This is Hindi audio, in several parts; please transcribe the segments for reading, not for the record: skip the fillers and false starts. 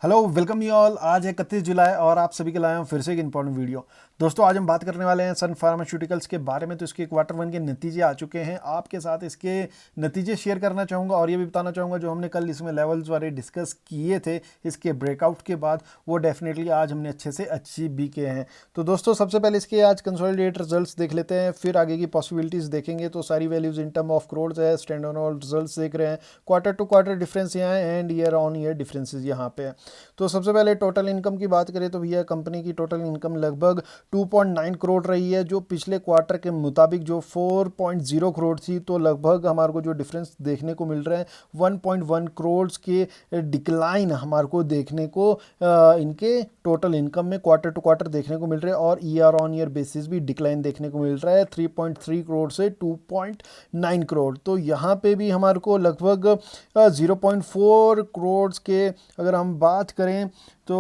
Hello welcome you all. आज है 31 जुलाई और आप सभी के लाए हैं फिर से एक इंपॉर्टेंट वीडियो। दोस्तों आज हम बात करने वाले हैं सन फार्मास्यूटिकल्स के बारे में। तो इसके क्वार्टर वन के नतीजे आ चुके हैं, आपके साथ इसके नतीजे शेयर करना चाहूँगा और ये भी बताना चाहूँगा जो हमने कल इसमें लेवल्स वाले डिस्कस किए थे इसके ब्रेकआउट के बाद, वो डेफिनेटली आज हमने अच्छे से अचीव भी किए हैं। तो दोस्तों सबसे पहले इसके आज कंसोलिडेटेड रिजल्ट्स देख लेते हैं, फिर आगे की पॉसिबिलिटीज़ देखेंगे। तो सारी values in term of crore है, स्टैंड ऑन रिजल्ट देख रहे हैं, क्वार्टर टू क्वार्टर डिफरेंस यहाँ है and year on year differences यहाँ पे है। तो सबसे पहले टोटल इनकम की बात करें तो भैया कंपनी की टोटल इनकम लगभग 2.9 करोड़ रही है, जो पिछले क्वार्टर के मुताबिक जो 4.0 करोड़ थी। तो लगभग हमारे को जो डिफरेंस देखने को मिल रहा है 1.1 करोड़ के डिक्लाइन हमारे को देखने को इनके टोटल इनकम में क्वार्टर टू क्वार्टर देखने को मिल रहा है और ईयर ऑन ईयर बेसिस भी डिक्लाइन देखने को मिल रहा है 3.3 करोड़ से 2.9 करोड़। तो यहाँ पे भी हमारे को लगभग 0.4 करोड़ के अगर हम बात करें तो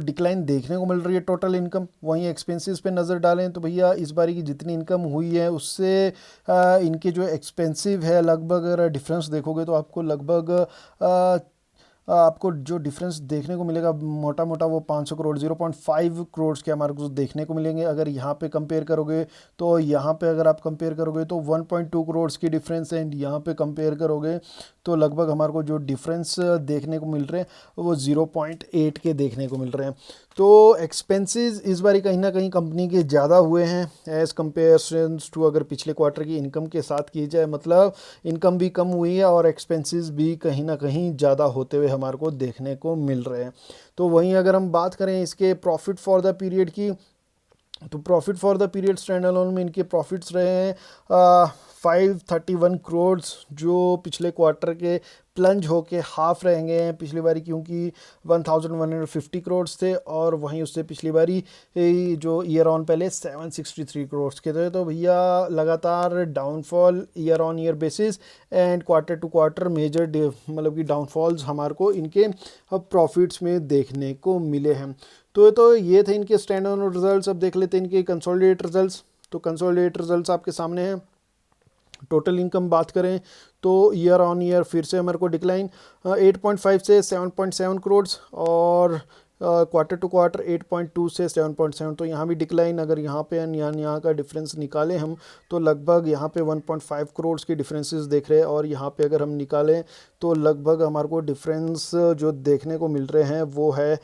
डिक्लाइन देखने को मिल रही है टोटल इनकम। वहीं एक्सपेंसेस पे नज़र डालें तो भैया इस बारी की जितनी इनकम हुई है उससे इनके जो एक्सपेंसिव है लगभग अगर डिफरेंस देखोगे तो आपको लगभग आपको जो डिफरेंस देखने को मिलेगा मोटा मोटा वो 500 करोड़ 0.5 करोड़ के हमारे को देखने को मिलेंगे। अगर यहाँ पे कंपेयर करोगे तो यहाँ पे अगर आप कंपेयर करोगे तो 1.2 करोड़ की डिफरेंस है एंड यहाँ पे कंपेयर करोगे तो लगभग हमारे को जो डिफरेंस देखने को मिल रहे हैं वो 0.8 के देखने को मिल रहे हैं। तो एक्सपेंसेस इस बारी कहीं ना कहीं कंपनी के ज़्यादा हुए हैं एज़ कम्पेयर्सन टू अगर पिछले क्वार्टर की इनकम के साथ की जाए, मतलब इनकम भी कम हुई है और एक्सपेंसेस भी कहीं ना कहीं ज़्यादा होते हुए हमारे को देखने को मिल रहे हैं। तो वहीं अगर हम बात करें इसके प्रॉफिट फॉर द पीरियड की, तो profit for the period stand alone में इनके प्रॉफिट्स रहे हैं 531 करोड़, जो पिछले क्वार्टर के प्लंज होके हाफ रह गए हैं पिछली बारी, क्योंकि 1150 करोड़ थे और वहीं उससे पिछली बारी जो ईयर ऑन पहले 763 करोड़ के थे। तो भैया लगातार downfall year on year basis and quarter to quarter major मतलब कि डाउनफॉल्स हमारे को इनके प्रॉफिट्स में देखने को मिले हैं। तो ये थे इनके स्टैंड ऑन रिजल्ट्स। अब देख लेते हैं इनके कंसोलिडेटेड रिजल्ट्स। तो कंसोलिडेटेड रिजल्ट्स आपके सामने हैं। टोटल इनकम बात करें तो ईयर ऑन ईयर फिर से हमारे को डिक्लाइन 8.5 से 7.7 करोड़ और क्वार्टर टू क्वार्टर 8.2 से 7.7। तो यहाँ भी डिक्लाइन, अगर यहाँ पे यहाँ का डिफरेंस निकालें हम तो लगभग यहाँ पे 1.5 करोड़ के डिफरेंसेस देख रहे हैं और यहाँ पे अगर हम निकालें तो लगभग हमारे को डिफरेंस जो देखने को मिल रहे हैं वो है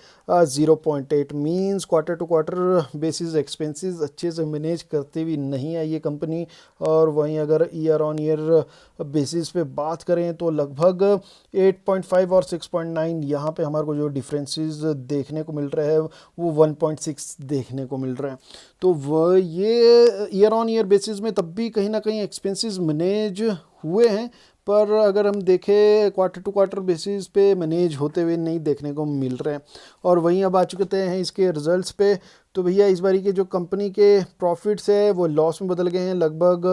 0.8। Means quarter to quarter basis expenses अच्छे से मैनेज करते हुए नहीं है ये कंपनी। और वहीं अगर ईयर ऑन ईयर बेसिस पे बात करें तो लगभग 8.5 और 6.9 यहाँ पे हमारे को जो डिफरेंसेस देखने को मिल रहा है वो 1.6 देखने को मिल रहा है। तो वह ये ईयर ऑन ईयर बेसिस में तब भी कहीं ना कहीं एक्सपेंसेस मैनेज हुए हैं, पर अगर हम देखें क्वार्टर टू क्वार्टर बेसिस पे मैनेज होते हुए नहीं देखने को मिल रहे हैं। और वहीं अब आ चुके हैं इसके रिजल्ट्स पे। तो भैया इस बारी के जो कंपनी के प्रॉफिट्स है वो लॉस में बदल गए हैं। लगभग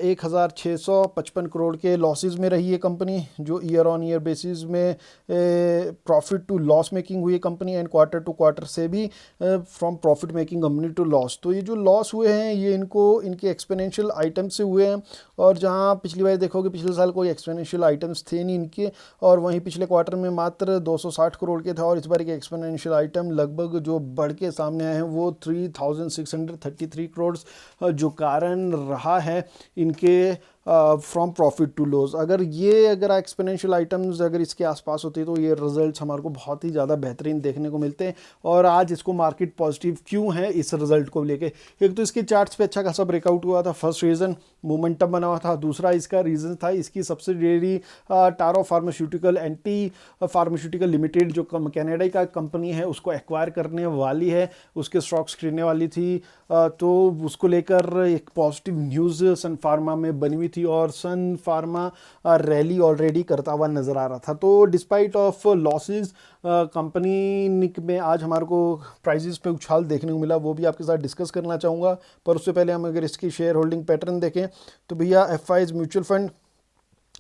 1655 करोड़ के लॉसेस में रही है कंपनी, जो ईयर ऑन ईयर बेसिस में प्रॉफिट टू लॉस मेकिंग हुई है company and quarter to quarter से भी from profit making company to loss. तो ये जो लॉस हुए हैं ये इनके एक्सपोनेंशियल आइटम से हुए हैं। और जहाँ पिछली बार देखोगे पिछले साल कोई एक्सपोनेंशियल आइटम्स थे नहीं इनके, और वहीं पिछले क्वार्टर में मात्र 260 करोड़ के थे और इस बार के एक्सपोनेंशियल आइटम लगभग जो बढ़ के सामने आए हैं वो 3633 करोड़ जो कारण रहा है इनके फ्रॉम प्रॉफिट टू लॉस। अगर एक्सपोनेंशियल आइटम्स अगर इसके आसपास होती तो ये रिजल्ट्स हमारे को बहुत ही ज़्यादा बेहतरीन देखने को मिलते हैं। और आज इसको मार्केट पॉजिटिव क्यों है इस रिजल्ट को लेके, एक तो इसके चार्ट्स पे अच्छा खासा ब्रेकआउट हुआ था, फर्स्ट रीज़न मोमेंटम बना हुआ था। दूसरा इसका रीज़न था इसकी subsidiary Taro pharmaceutical anti pharmaceutical limited जो कनाडा का कंपनी है उसको एक्वायर करने वाली है, उसके स्टॉक्स खरीदने वाली थी। तो उसको लेकर एक पॉजिटिव न्यूज़ सन फार्मा में बनी हुई थी और सन फार्मा रैली ऑलरेडी करता हुआ नज़र आ रहा था। तो डिस्पाइट ऑफ लॉसेस कंपनी में आज हमारे को प्राइजेस पे उछाल देखने को मिला, वो भी आपके साथ डिस्कस करना चाहूँगा। पर उससे पहले हम अगर इसकी शेयर होल्डिंग पैटर्न देखें तो भैया FIIs mutual fund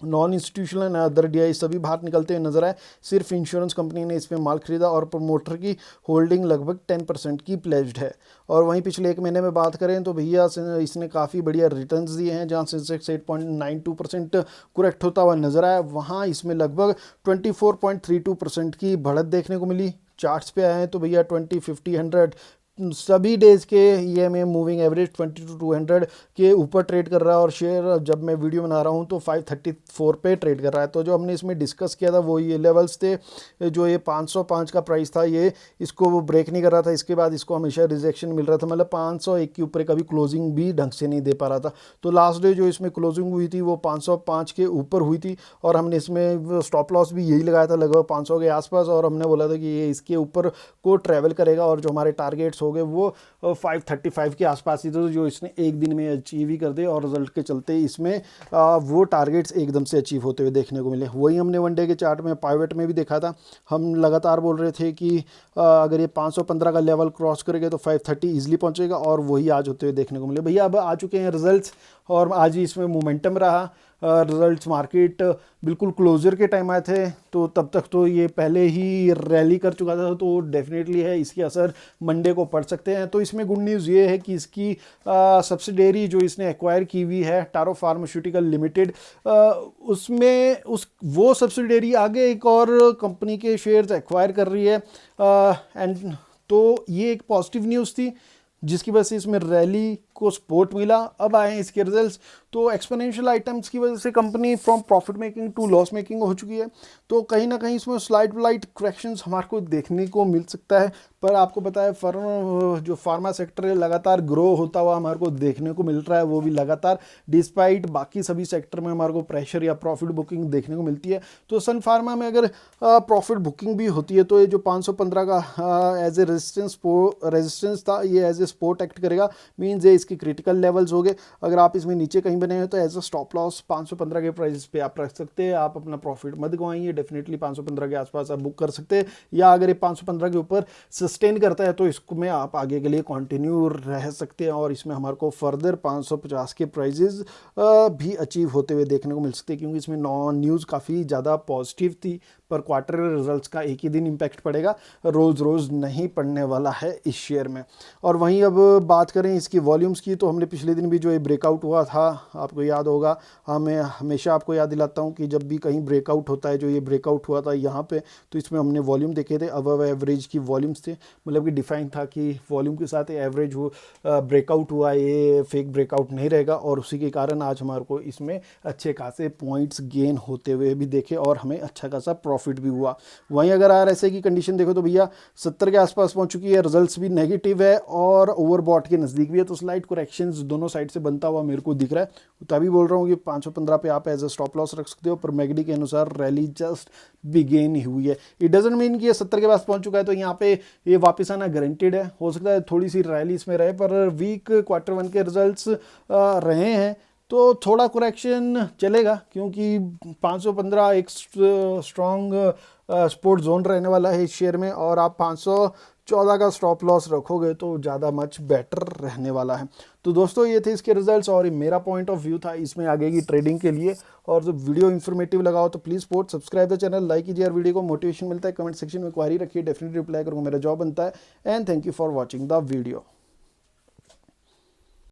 non institutional and other DI सभी बाहर निकलते हुए नजर आए। सिर्फ इंश्योरेंस कंपनी ने इसमें माल खरीदा और प्रमोटर की होल्डिंग लगभग 10% की प्लेज्ड है। और वहीं पिछले एक महीने में बात करें तो भैया इसने काफ़ी बढ़िया रिटर्न्स दिए हैं। जहां सेंसेक्स 8.92% करेक्ट होता हुआ नजर आया, वहां इसमें लगभग 24.32% की बढ़त देखने को मिली। चार्ट्स पे आए हैं तो भैया 20, 50, 100 सभी डेज के ईएमए मूविंग एवरेज 20 to 200 के ऊपर ट्रेड कर रहा है। और शेयर जब मैं वीडियो बना रहा हूँ तो 534 पे ट्रेड कर रहा है। तो जो हमने इसमें डिस्कस किया था वो ये लेवल्स थे, जो ये 505 का प्राइस था, ये इसको वो ब्रेक नहीं कर रहा था। इसके बाद इसको हमेशा रिजेक्शन मिल रहा था, मतलब 501 के ऊपर कभी क्लोजिंग भी ढंग से नहीं दे पा रहा था। तो लास्ट डे जो इसमें क्लोजिंग हुई थी वो 505 के ऊपर हुई थी और हमने इसमें स्टॉप लॉस भी यही लगाया था लगभग 500 के आसपास। और हमने बोला था कि ये इसके ऊपर को ट्रैवल करेगा और जो हमारे टारगेट्स हो गए वो 535 के आसपास ही थे, जो इसने एक दिन में अचीव ही कर दिए। और रिजल्ट के चलते इसमें वो टारगेट्स एकदम से अचीव होते हुए देखने को मिले। वही हमने वनडे के चार्ट में पाइवेट में भी देखा था। हम लगातार बोल रहे थे कि अगर ये 515 का लेवल क्रॉस करेगा तो 530 ईजिली पहुंचेगा, और वही आज होते हुए देखने को मिले। भैया अब आ चुके हैं रिजल्ट्स और आज ही इसमें मोमेंटम रहा। रिजल्ट्स मार्केट बिल्कुल क्लोजर के टाइम आए थे तो तब तक तो ये पहले ही रैली कर चुका था, तो डेफिनेटली है इसके असर मंडे को पड़ सकते हैं। तो इसमें गुड न्यूज़ ये है कि इसकी सब्सिडियरी जो इसने एक्वायर की हुई है टारो फार्मास्यूटिकल लिमिटेड, उसमें वो सब्सिडियरी आगे एक और कंपनी के शेयर्स एक्वायर कर रही है। एंड तो ये एक पॉजिटिव न्यूज़ थी जिसकी वजह से इसमें रैली को सपोर्ट मिला। अब आए हैं इसके रिजल्ट्स, तो एक्सपोनेंशियल आइटम्स की वजह से company from profit making to loss making हो चुकी है। तो कहीं ना कहीं इसमें स्लाइड करेक्शंस हमारे को देखने को मिल सकता है। पर आपको पता है फर्म जो फार्मा सेक्टर है लगातार ग्रो होता हुआ हमारे को देखने को मिल रहा है, वो भी लगातार डिस्पाइट बाकी सभी सेक्टर में हमारे को प्रेशर या प्रॉफिट बुकिंग देखने को मिलती है। तो सन फार्मा में अगर प्रॉफिट बुकिंग भी होती है तो ये जो 515 का एज ए रेजिस्टेंस था, ये एज ए सपोर्ट एक्ट करेगा। मीन्स ये इसके क्रिटिकल लेवल्स हो गए। अगर आप इसमें नीचे कहीं बने हैं तो एज अ स्टॉप लॉस 515 के प्राइस पे आप रख सकते हैं। आप अपना प्रॉफिट मत गवाइए, डेफिनेटली 515 के आसपास आप बुक कर सकते हैं। या अगर ये 515 के ऊपर सस्टेन करता है तो इसमें आप आगे के लिए कंटिन्यू रह सकते हैं और इसमें हमारे को फर्दर 550 के प्राइजेस भी अचीव होते हुए देखने को मिल सकते हैं, क्योंकि इसमें नॉन न्यूज़ काफ़ी ज़्यादा पॉजिटिव थी। पर क्वार्टर रिजल्ट्स का एक ही दिन इम्पैक्ट पड़ेगा, रोज़ रोज़ नहीं पड़ने वाला है इस शेयर में। और वहीं अब बात करें इसकी वॉल्यूम्स की, तो हमने पिछले दिन भी जो ये ब्रेकआउट हुआ था, आपको याद होगा, मैं हमेशा आपको याद दिलाता हूँ कि जब भी कहीं ब्रेकआउट होता है, जो ये ब्रेकआउट हुआ था यहाँ पे, तो इसमें हमने वॉल्यूम देखे थे, अबव एवरेज की वॉल्यूम्स थे। मतलब कि डिफाइन था कि वॉल्यूम के साथ एवरेज हो ब्रेकआउट हुआ, ये फेक ब्रेकआउट नहीं रहेगा। और उसी के कारण आज हमारे को इसमें अच्छे खासे पॉइंट्स गेन होते हुए भी देखे और हमें अच्छा खासा प्रॉफिट भी हुआ। वहीं अगर आरएसआई की कंडीशन देखो तो भैया 70 के आसपास पहुंच चुकी है, रिजल्ट्स भी नेगेटिव है और ओवरबॉट के नज़दीक भी है। तो स्लाइड करेक्शंस दोनों साइड से बनता हुआ मेरे को दिख रहा है। तभी बोल रहा हूँ कि 515 पे आप एज अ स्टॉप लॉस रख सकते हो। पर मैगडी के अनुसार रैली जस्ट बिगेन ही हुई है। इट डजंट मीन कि ये 70 के पास पहुंच चुका है तो यहाँ पे ये वापस आना गारंटेड है। हो सकता है थोड़ी सी रैली इसमें रहे, पर वीक क्वार्टर वन के रिजल्ट्स रहे हैं तो थोड़ा करेक्शन चलेगा, क्योंकि 515 एक स्ट्रॉन्ग सपोर्ट जोन रहने वाला है इस शेयर में। और आप 514 का स्टॉप लॉस रखोगे तो ज़्यादा मच बेटर रहने वाला है। तो दोस्तों ये थे इसके रिजल्ट्स और मेरा पॉइंट ऑफ व्यू था इसमें आगे की ट्रेडिंग के लिए। और जब वीडियो इन्फॉर्मेटिव लगाओ तो please support subscribe the channel, like कीजिए यार वीडियो को, मोटिवेशन मिलता है। कमेंट सेक्शन में क्वारी रखिए, डेफिनेटली रिप्लाई करूँगा, मेरा जॉब बनता है। And thank you for watching the video.